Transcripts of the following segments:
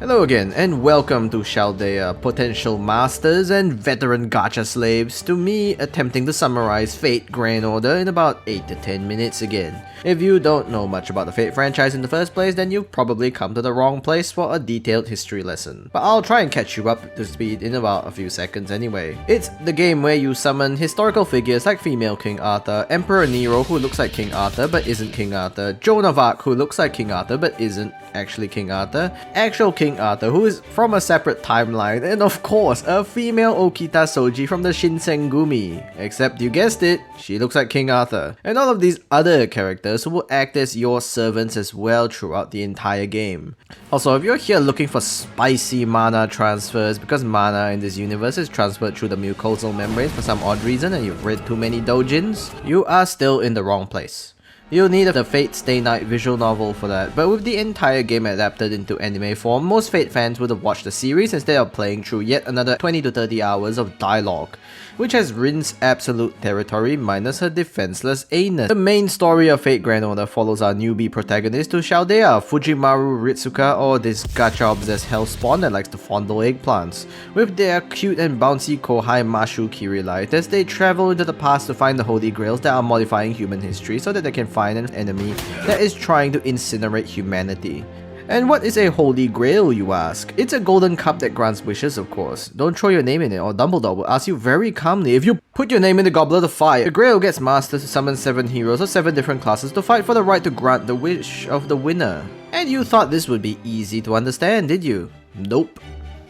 Hello again, and welcome to Chaldea, potential masters and veteran gacha slaves, to me attempting to summarize Fate Grand Order in about 8 to 10 minutes again. If you don't know much about the Fate franchise in the first place, then you've probably come to the wrong place for a detailed history lesson. But I'll try and catch you up to speed in about a few seconds anyway. It's the game where you summon historical figures like female King Arthur, Emperor Nero who looks like King Arthur but isn't King Arthur, Joan of Arc who looks like King Arthur but isn't actually King Arthur, actual King Arthur who is from a separate timeline, and of course a female Okita Soji from the Shinsengumi. Except you guessed it, she looks like King Arthur. And all of these other characters who will act as your servants as well throughout the entire game. Also, if you're here looking for spicy mana transfers, because mana in this universe is transferred through the mucosal membranes for some odd reason and you've read too many doujins, you are still in the wrong place. You'll need the Fate Stay Night visual novel for that, but with the entire game adapted into anime form, most Fate fans would have watched the series instead of playing through yet another 20 to 30 hours of dialogue, which has rinsed absolute territory minus her defenseless anus. The main story of Fate Grand Order follows our newbie protagonist to Chaldea, Fujimaru Ritsuka, or this gacha-obsessed hellspawn that likes to fondle eggplants, with their cute and bouncy kohai Mashu Kirilite as they travel into the past to find the holy grails that are modifying human history so that they can find an enemy that is trying to incinerate humanity. And what is a holy grail, you ask? It's a golden cup that grants wishes, of course. Don't throw your name in it or Dumbledore will ask you very calmly, if you put your name in the goblet of fire, the grail gets masters to summon 7 heroes of 7 different classes to fight for the right to grant the wish of the winner. And you thought this would be easy to understand, did you? Nope.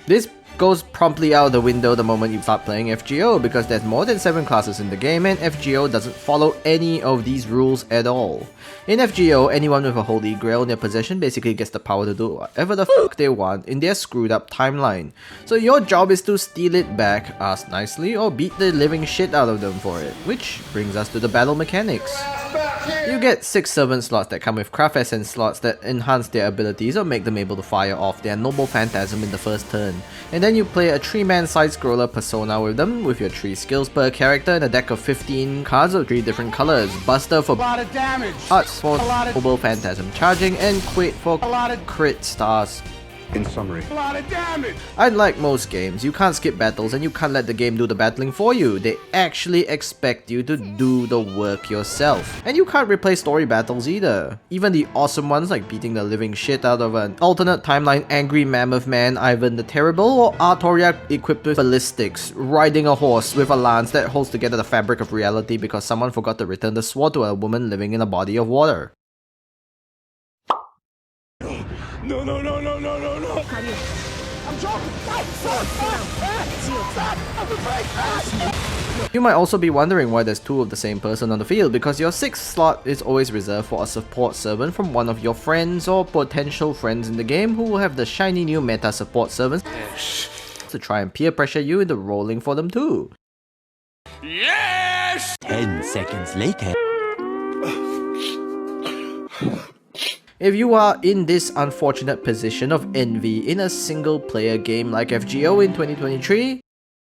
This goes promptly out the window the moment you start playing FGO, because there's more than 7 classes in the game and FGO doesn't follow any of these rules at all. In FGO, anyone with a holy grail in their possession basically gets the power to do whatever the fuck they want in their screwed up timeline. So your job is to steal it back, ask nicely, or beat the living shit out of them for it. Which brings us to the battle mechanics. You get 6 servant slots that come with craft essence slots that enhance their abilities or make them able to fire off their noble phantasm in the first turn. And then you play a 3-man side-scroller persona with them, with your 3 skills per character and a deck of 15 cards of 3 different colors. Buster for Arts for noble phantasm charging, and Quit for crit stars. In summary, a lot of damage! Unlike most games, you can't skip battles and you can't let the game do the battling for you. They actually expect you to do the work yourself. And you can't replay story battles either. Even the awesome ones like beating the living shit out of an alternate timeline angry mammoth man Ivan the Terrible, or Artoria equipped with ballistics, riding a horse with a lance that holds together the fabric of reality because someone forgot to return the sword to a woman living in a body of water. No, no, no, no, no, no, no! I'm joking! You might also be wondering why there's 2 of the same person on the field, because your 6th slot is always reserved for a support servant from one of your friends or potential friends in the game who will have the shiny new meta support servants to try and peer pressure you into rolling for them too. Yes! 10 seconds later. If you are in this unfortunate position of envy in a single player game like FGO in 2023,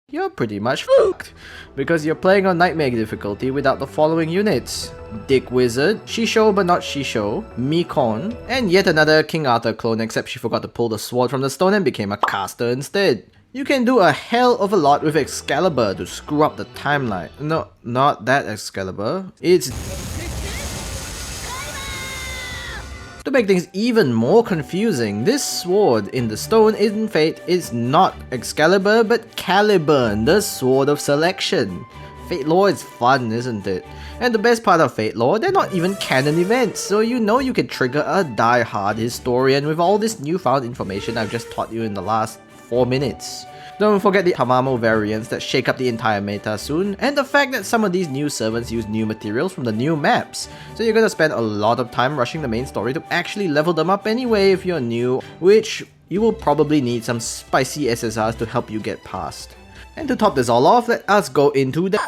you're pretty much fucked, because you're playing on Nightmare difficulty without the following units: Dick Wizard, Shisho but not Shisho, Mikon, and yet another King Arthur clone, except she forgot to pull the sword from the stone and became a caster instead. You can do a hell of a lot with Excalibur to screw up the timeline. No, not that Excalibur. It's... To make things even more confusing, this sword in the stone in Fate is not Excalibur but Caliburn, the sword of selection. Fate lore is fun, isn't it? And the best part of Fate lore, they're not even canon events, so you know you can trigger a die-hard historian with all this newfound information I've just taught you in the last 4 minutes. Don't forget the Tamamo variants that shake up the entire meta soon, and the fact that some of these new servants use new materials from the new maps. So you're gonna spend a lot of time rushing the main story to actually level them up anyway if you're new, which you will probably need some spicy SSRs to help you get past. And to top this all off, let us go into the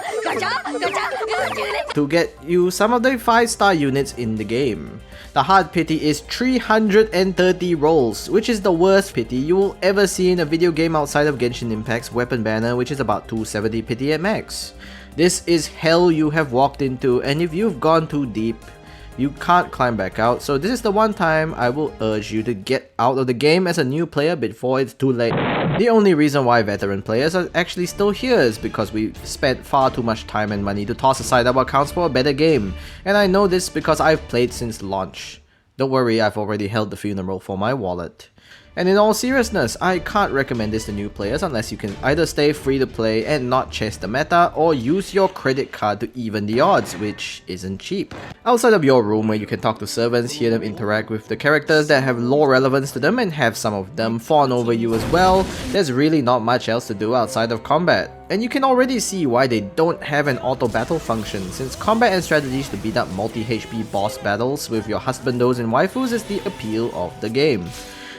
to get you some of the 5-star units in the game. The hard pity is 330 rolls, which is the worst pity you will ever see in a video game outside of Genshin Impact's weapon banner, which is about 270 pity at max. This is hell you have walked into, and if you've gone too deep, You can't climb back out, so this is the one time I will urge you to get out of the game as a new player before it's too late. The only reason why veteran players are actually still here is because we've spent far too much time and money to toss aside our accounts for a better game, and I know this because I've played since launch. Don't worry, I've already held the funeral for my wallet. And in all seriousness, I can't recommend this to new players unless you can either stay free to play and not chase the meta, or use your credit card to even the odds, which isn't cheap. Outside of your room where you can talk to servants, hear them interact with the characters that have lore relevance to them, and have some of them fawn over you as well, there's really not much else to do outside of combat. And you can already see why they don't have an auto battle function, since combat and strategies to beat up multi-HP boss battles with your husbandos and waifus is the appeal of the game.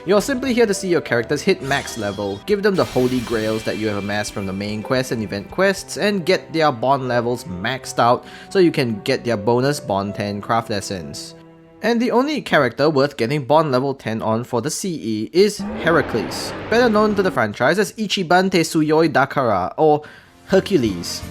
You're simply here to see your characters hit max level, give them the holy grails that you have amassed from the main quest and event quests, and get their bond levels maxed out so you can get their bonus bond 10 craft lessons. And the only character worth getting bond level 10 on for the CE is Heracles, better known to the franchise as Ichiban Tetsuyoi Dakara, or Hercules.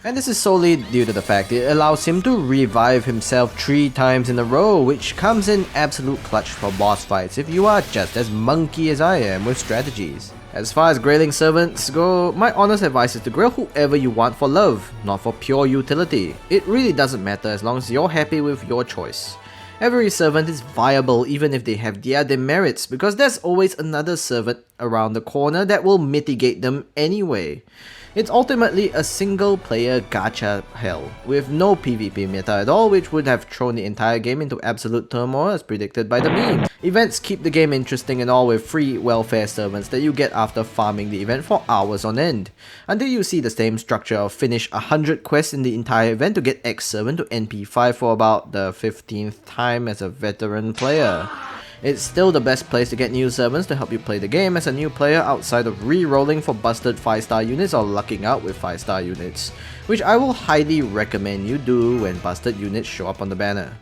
And this is solely due to the fact it allows him to revive himself 3 times in a row, which comes in absolute clutch for boss fights if you are just as monkey as I am with strategies. As far as grailing servants go, my honest advice is to grail whoever you want for love, not for pure utility. It really doesn't matter as long as you're happy with your choice. Every servant is viable even if they have their demerits, because there's always another servant around the corner that will mitigate them anyway. It's ultimately a single player gacha hell, with no PvP meta at all, which would have thrown the entire game into absolute turmoil as predicted by the meme. Events keep the game interesting and all, with free welfare servants that you get after farming the event for hours on end, until you see the same structure of finish 100 quests in the entire event to get X servant to NP5 for about the 15th time as a veteran player. It's still the best place to get new servants to help you play the game as a new player outside of re-rolling for busted 5-star units or lucking out with 5-star units, which I will highly recommend you do when busted units show up on the banner.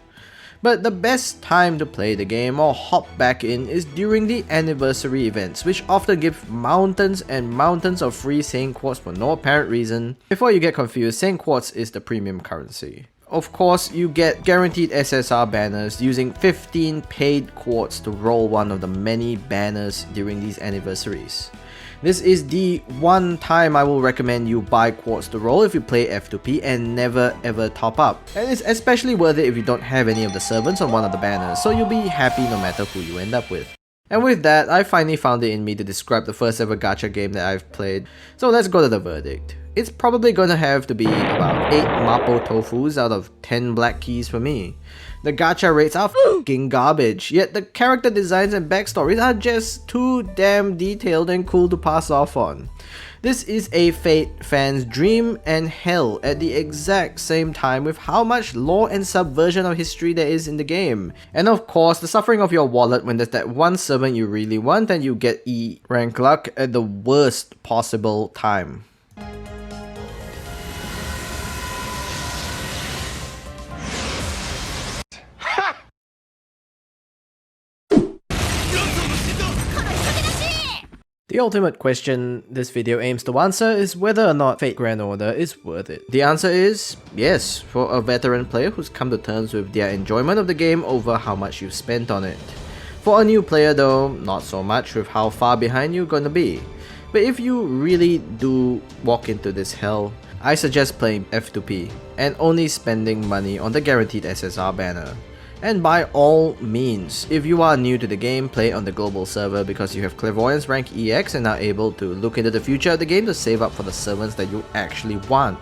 But the best time to play the game or hop back in is during the anniversary events, which often give mountains and mountains of free Saint Quartz for no apparent reason. Before you get confused, Saint Quartz is the premium currency. Of course, you get guaranteed SSR banners using 15 paid quartz to roll one of the many banners during these anniversaries. This is the one time I will recommend you buy quartz to roll if you play F2P and never ever top up. And it's especially worth it if you don't have any of the servants on one of the banners, so you'll be happy no matter who you end up with. And with that, I finally found it in me to describe the first ever gacha game that I've played, so let's go to the verdict. It's probably gonna have to be about 8 Mapo Tofus out of 10 black keys for me. The gacha rates are f***ing garbage, yet the character designs and backstories are just too damn detailed and cool to pass off on. This is a Fate fan's dream and hell at the exact same time with how much lore and subversion of history there is in the game. And of course, the suffering of your wallet when there's that one servant you really want and you get E rank luck at the worst possible time. The ultimate question this video aims to answer is whether or not Fate Grand Order is worth it. The answer is yes, for a veteran player who's come to terms with their enjoyment of the game over how much you've spent on it. For a new player though, not so much with how far behind you're gonna be. But if you really do walk into this hell, I suggest playing F2P and only spending money on the guaranteed SSR banner. And by all means, if you are new to the game, play on the global server because you have Clairvoyance rank EX and are able to look into the future of the game to save up for the servants that you actually want,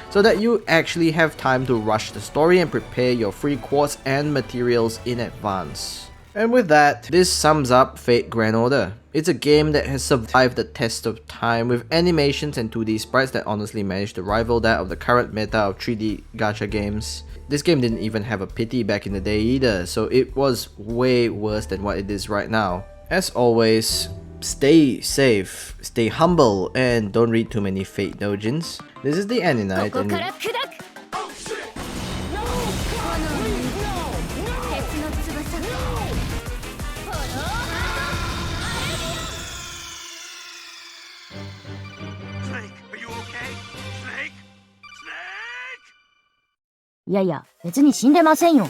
so that you actually have time to rush the story and prepare your free quartz and materials in advance. And with that, this sums up Fate Grand Order. It's a game that has survived the test of time with animations and 2D sprites that honestly managed to rival that of the current meta of 3D gacha games. This game didn't even have a pity back in the day either, so it was way worse than what it is right now. As always, stay safe, stay humble, and don't read too many Fate dojins. This is the Annoy and いやいや、別に死んでませんよ。